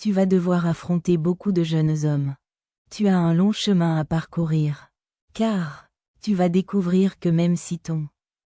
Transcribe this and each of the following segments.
Tu vas devoir affronter beaucoup de jeunes hommes. Tu as un long chemin à parcourir. Car, tu vas découvrir que même si ton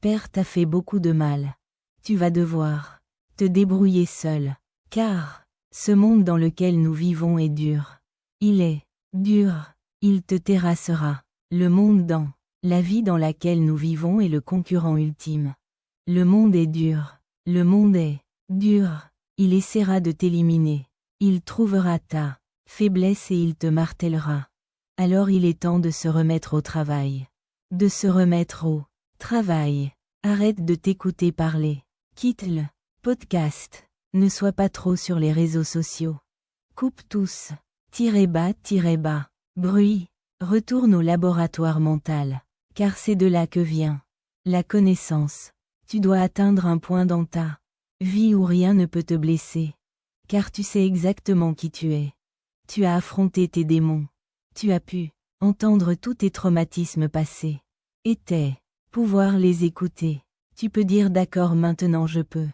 père t'a fait beaucoup de mal, tu vas devoir te débrouiller seul. Car, ce monde dans lequel nous vivons est dur. Il est dur, il te terrassera. Le monde dans la vie dans laquelle nous vivons est le concurrent ultime. Le monde est dur. Le monde est dur. Il essaiera de t'éliminer. Il trouvera ta faiblesse et il te martèlera. Alors il est temps de se remettre au travail. De se remettre au travail. Arrête de t'écouter parler. Quitte le podcast. Ne sois pas trop sur les réseaux sociaux. Coupe tous. Bas. Bruit. Retourne au laboratoire mental. Car c'est de là que vient la connaissance. Tu dois atteindre un point dans ta vie où rien ne peut te blesser. Car tu sais exactement qui tu es. Tu as affronté tes démons. Tu as pu entendre tous tes traumatismes passés. Et pouvoir les écouter. Tu peux dire d'accord maintenant je peux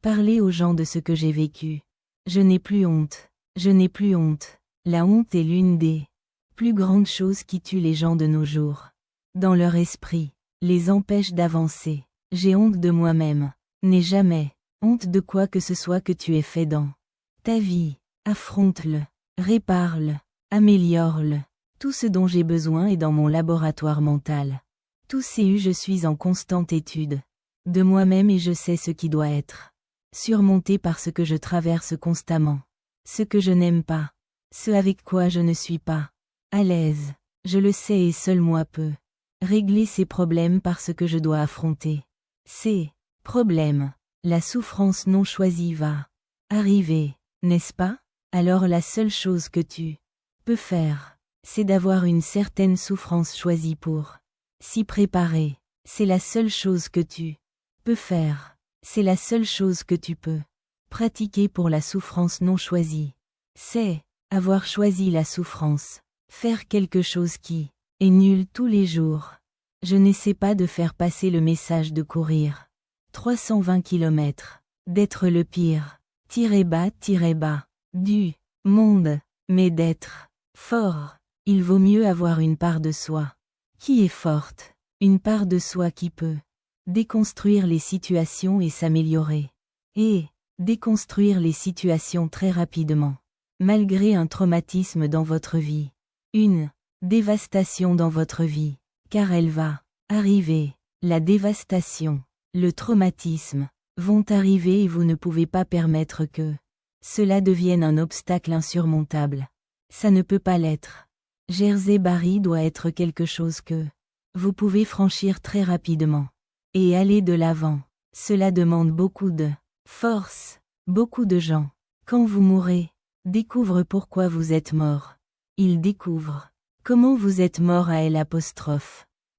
parler aux gens de ce que j'ai vécu. Je n'ai plus honte. Je n'ai plus honte. La honte est l'une des plus grandes choses qui tuent les gens de nos jours. Dans leur esprit, les empêche d'avancer. J'ai honte de moi-même. N'aie jamais honte de quoi que ce soit que tu aies fait dans ta vie. Affronte-le, répare-le, améliore-le. Tout ce dont j'ai besoin est dans mon laboratoire mental. Tout CU je suis en constante étude de moi-même et je sais ce qui doit être surmonté par ce que je traverse constamment. Ce que je n'aime pas. Ce avec quoi je ne suis pas à l'aise. Je le sais et seul moi peux régler ces problèmes parce que je dois affronter ces problèmes. La souffrance non choisie va arriver, n'est-ce pas? Alors la seule chose que tu peux faire, c'est d'avoir une certaine souffrance choisie pour s'y préparer. C'est la seule chose que tu peux faire. C'est la seule chose que tu peux pratiquer pour la souffrance non choisie. C'est avoir choisi la souffrance. Faire quelque chose qui est nul tous les jours. Je n'essaie pas de faire passer le message de courir 320 km, d'être le pire, bas, du monde, mais d'être fort. Il vaut mieux avoir une part de soi qui est forte, une part de soi qui peut déconstruire les situations et s'améliorer. Et déconstruire les situations très rapidement. Malgré un traumatisme dans votre vie. Une dévastation dans votre vie. Car elle va arriver. La dévastation, le traumatisme, vont arriver et vous ne pouvez pas permettre que cela devienne un obstacle insurmontable. Ça ne peut pas l'être. Jersey Barry doit être quelque chose que vous pouvez franchir très rapidement. Et aller de l'avant. Cela demande beaucoup de force. Beaucoup de gens, quand vous mourrez, découvrent pourquoi vous êtes mort. Ils découvrent comment vous êtes mort à L'.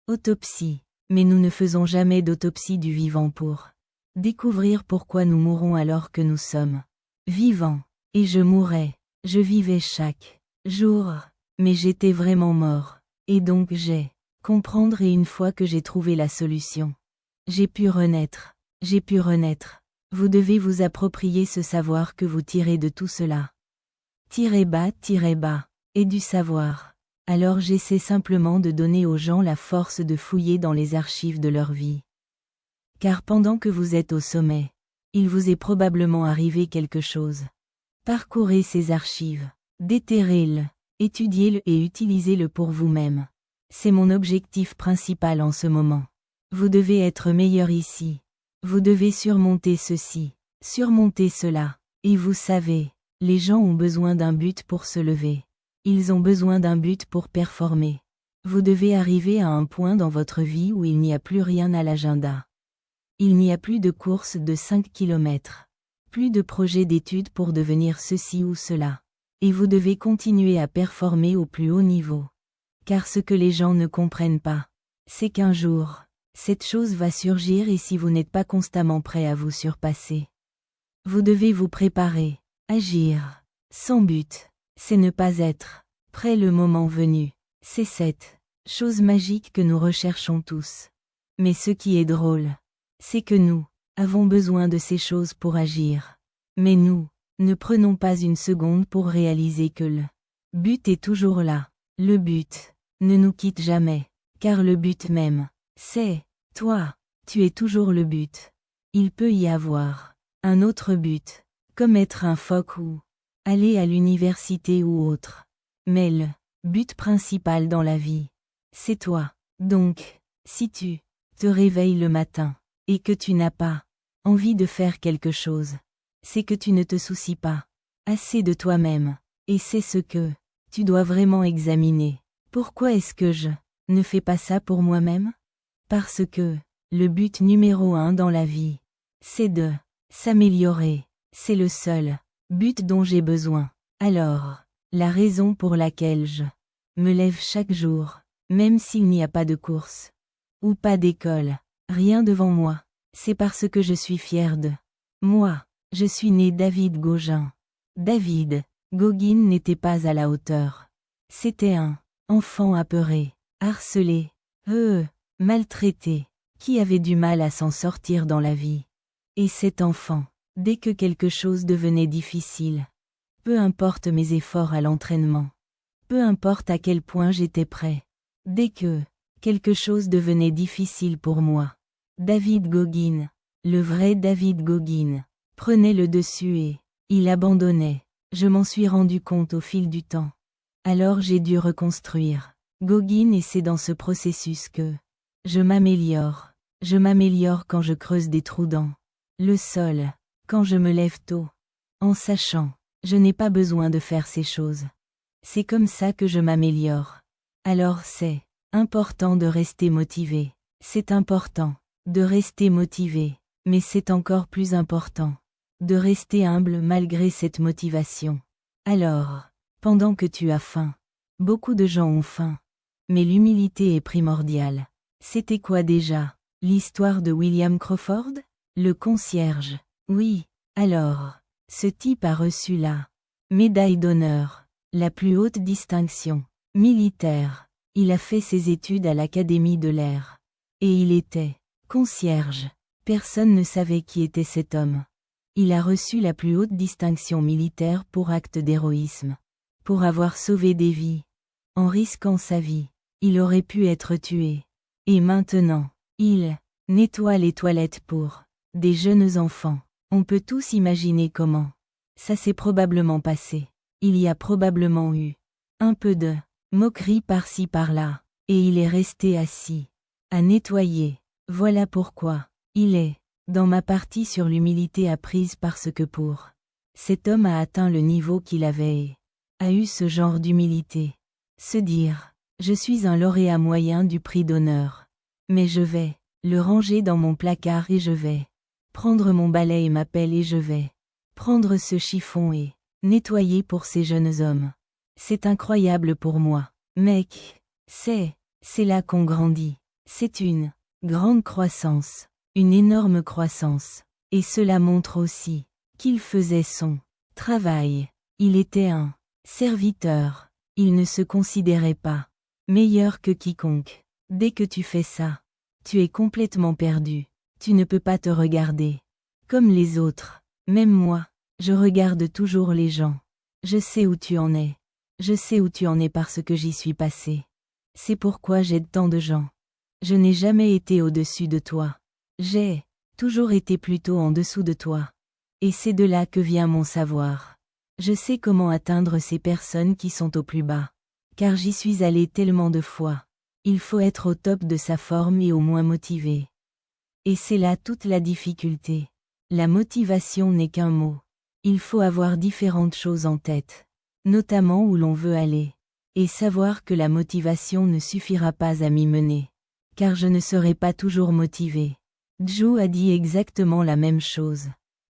Autopsie. Mais nous ne faisons jamais d'autopsie du vivant pour découvrir pourquoi nous mourons alors que nous sommes vivants. Et je mourais. Je vivais chaque jour. Mais j'étais vraiment mort. Et donc j'ai comprendre et une fois que j'ai trouvé la solution. J'ai pu renaître. J'ai pu renaître. Vous devez vous approprier ce savoir que vous tirez de tout cela. Bas, et du savoir. Alors j'essaie simplement de donner aux gens la force de fouiller dans les archives de leur vie. Car pendant que vous êtes au sommet, il vous est probablement arrivé quelque chose. Parcourez ces archives. Déterrez-le, étudiez-le et utilisez-le pour vous-même. C'est mon objectif principal en ce moment. Vous devez être meilleur ici. Vous devez surmonter ceci, surmonter cela. Et vous savez, les gens ont besoin d'un but pour se lever. Ils ont besoin d'un but pour performer. Vous devez arriver à un point dans votre vie où il n'y a plus rien à l'agenda. Il n'y a plus de course de 5 km. Plus de projet d'études pour devenir ceci ou cela. Et vous devez continuer à performer au plus haut niveau. Car ce que les gens ne comprennent pas, c'est qu'un jour, cette chose va surgir et si vous n'êtes pas constamment prêt à vous surpasser, vous devez vous préparer, agir, sans but, c'est ne pas être prêt le moment venu. C'est cette chose magique que nous recherchons tous. Mais ce qui est drôle, c'est que nous avons besoin de ces choses pour agir. Mais nous Ne prenons pas une seconde pour réaliser que le but est toujours là. Le but ne nous quitte jamais, car le but même, c'est toi. Tu es toujours le but. Il peut y avoir un autre but, comme être un phoque ou aller à l'université ou autre. Mais le but principal dans la vie, c'est toi. Donc, si tu te réveilles le matin, et que tu n'as pas envie de faire quelque chose, c'est que tu ne te soucies pas assez de toi-même, et c'est ce que tu dois vraiment examiner. Pourquoi est-ce que je ne fais pas ça pour moi-même? Parce que le but numéro 1 dans la vie, c'est de s'améliorer. C'est le seul but dont j'ai besoin. Alors, la raison pour laquelle je me lève chaque jour, même s'il n'y a pas de course, ou pas d'école, rien devant moi, c'est parce que je suis fier de moi. Je suis né David Gauguin. David Gauguin n'était pas à la hauteur. C'était un enfant apeuré, harcelé, maltraité, qui avait du mal à s'en sortir dans la vie. Et cet enfant, dès que quelque chose devenait difficile, peu importe mes efforts à l'entraînement, peu importe à quel point j'étais prêt, dès que quelque chose devenait difficile pour moi, David Gauguin, le vrai David Gauguin, prenait le dessus et il abandonnait. Je m'en suis rendu compte au fil du temps. Alors j'ai dû reconstruire Gauguin et c'est dans ce processus que je m'améliore. Je m'améliore quand je creuse des trous dans le sol, quand je me lève tôt, en sachant, je n'ai pas besoin de faire ces choses. C'est comme ça que je m'améliore. Alors c'est important de rester motivé. C'est important de rester motivé, mais c'est encore plus important de rester humble malgré cette motivation. Alors, pendant que tu as faim, beaucoup de gens ont faim, mais l'humilité est primordiale. C'était quoi déjà? L'histoire de William Crawford? Le concierge. Oui, alors, ce type a reçu la médaille d'honneur, la plus haute distinction militaire. Il a fait ses études à l'Académie de l'air. Et il était concierge. Personne ne savait qui était cet homme. Il a reçu la plus haute distinction militaire pour acte d'héroïsme. Pour avoir sauvé des vies. En risquant sa vie, il aurait pu être tué. Et maintenant, il nettoie les toilettes pour des jeunes enfants. On peut tous imaginer comment ça s'est probablement passé. Il y a probablement eu un peu de moquerie par-ci par-là, et il est resté assis, à nettoyer. Voilà pourquoi il est dans ma partie sur l'humilité apprise parce que pour cet homme a atteint le niveau qu'il avait et a eu ce genre d'humilité. Se dire, je suis un lauréat moyen du prix d'honneur. Mais je vais le ranger dans mon placard et je vais prendre mon balai et ma pelle et je vais prendre ce chiffon et nettoyer pour ces jeunes hommes. C'est incroyable pour moi. Mec, c'est là qu'on grandit. C'est une grande croissance, une énorme croissance. Et cela montre aussi qu'il faisait son travail. Il était un serviteur. Il ne se considérait pas meilleur que quiconque. Dès que tu fais ça, tu es complètement perdu. Tu ne peux pas te regarder comme les autres. Même moi, je regarde toujours les gens. Je sais où tu en es. Je sais où tu en es parce que j'y suis passé. C'est pourquoi j'aide tant de gens. Je n'ai jamais été au-dessus de toi. J'ai toujours été plutôt en dessous de toi. Et c'est de là que vient mon savoir. Je sais comment atteindre ces personnes qui sont au plus bas. Car j'y suis allé tellement de fois. Il faut être au top de sa forme et au moins motivé. Et c'est là toute la difficulté. La motivation n'est qu'un mot. Il faut avoir différentes choses en tête, notamment où l'on veut aller, et savoir que la motivation ne suffira pas à m'y mener, car je ne serai pas toujours motivé. Joe a dit exactement la même chose.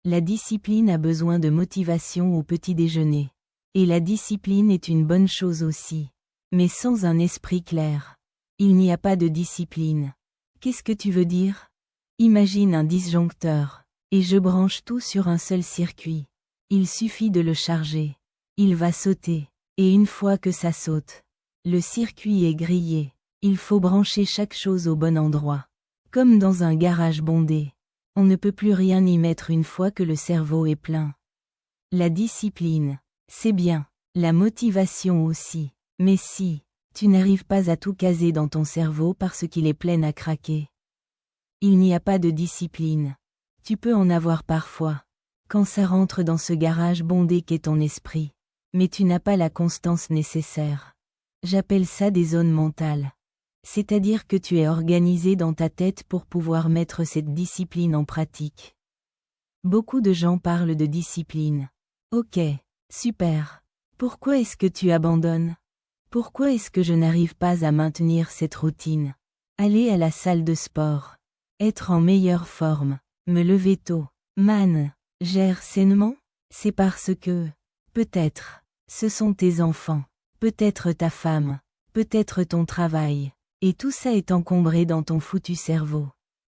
La discipline a besoin de motivation au petit déjeuner. Et la discipline est une bonne chose aussi. Mais sans un esprit clair, il n'y a pas de discipline. Qu'est-ce que tu veux dire? Imagine un disjoncteur, et je branche tout sur un seul circuit. Il suffit de le charger. Il va sauter, et une fois que ça saute, le circuit est grillé. Il faut brancher chaque chose au bon endroit. Comme dans un garage bondé. On ne peut plus rien y mettre une fois que le cerveau est plein. La discipline, c'est bien. La motivation aussi. Mais si, tu n'arrives pas à tout caser dans ton cerveau parce qu'il est plein à craquer. Il n'y a pas de discipline. Tu peux en avoir parfois. Quand ça rentre dans ce garage bondé qu'est ton esprit. Mais tu n'as pas la constance nécessaire. J'appelle ça des zones mentales. C'est-à-dire que tu es organisé dans ta tête pour pouvoir mettre cette discipline en pratique. Beaucoup de gens parlent de discipline. Ok, super. Pourquoi est-ce que tu abandonnes? Pourquoi est-ce que je n'arrive pas à maintenir cette routine? Aller à la salle de sport. Être en meilleure forme. Me lever tôt. Gère sainement? C'est parce que, peut-être, ce sont tes enfants, peut-être ta femme, peut-être ton travail, et tout ça est encombré dans ton foutu cerveau.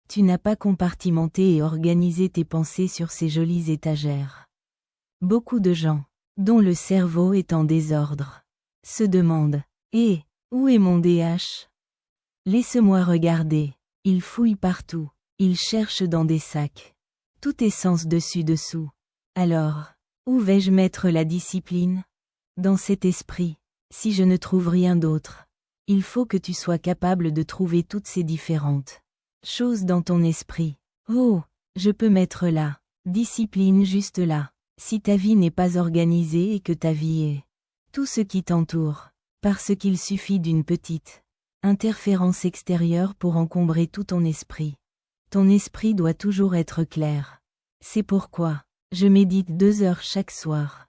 Tu n'as pas compartimenté et organisé tes pensées sur ces jolies étagères. Beaucoup de gens, dont le cerveau est en désordre, se demandent « Eh, où est mon DH ?» Laisse-moi regarder. Il fouille partout, il cherche dans des sacs. Tout est sens dessus-dessous. Alors, où vais-je mettre la discipline? Dans cet esprit, si je ne trouve rien d'autre. Il faut que tu sois capable de trouver toutes ces différentes choses dans ton esprit. Oh, je peux mettre là, discipline juste là. Si ta vie n'est pas organisée et que ta vie est tout ce qui t'entoure, parce qu'il suffit d'une petite interférence extérieure pour encombrer tout ton esprit. Ton esprit doit toujours être clair. C'est pourquoi je médite 2 heures chaque soir.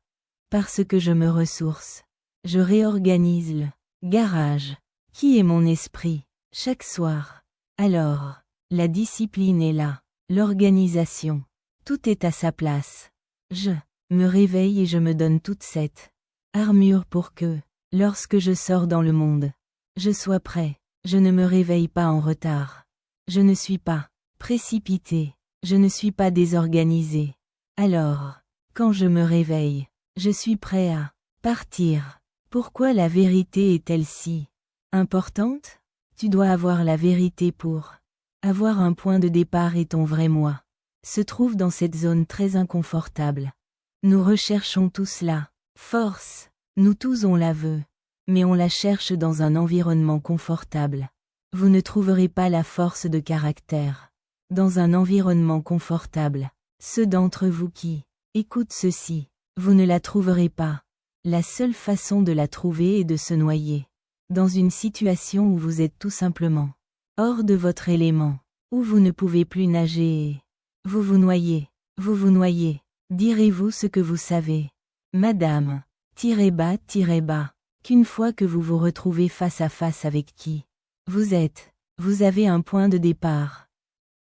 Parce que je me ressource. Je réorganise le garage, qui est mon esprit, chaque soir. Alors, la discipline est là, l'organisation. Tout est à sa place. Je me réveille et je me donne toute cette armure pour que, lorsque je sors dans le monde, je sois prêt. Je ne me réveille pas en retard. Je ne suis pas précipité. Je ne suis pas désorganisé. Alors, quand je me réveille, je suis prêt à partir. Pourquoi la vérité est-elle si importante? Tu dois avoir la vérité pour avoir un point de départ et ton vrai moi se trouve dans cette zone très inconfortable. Nous recherchons tout cela. Force. Nous tous on la veut. Mais on la cherche dans un environnement confortable. Vous ne trouverez pas la force de caractère dans un environnement confortable. Ceux d'entre vous qui écoutent ceci, vous ne la trouverez pas. La seule façon de la trouver est de se noyer dans une situation où vous êtes tout simplement hors de votre élément, où vous ne pouvez plus nager et vous vous noyez, direz-vous ce que vous savez. Madame, tirez bas, qu'une fois que vous vous retrouvez face à face avec qui vous êtes, vous avez un point de départ.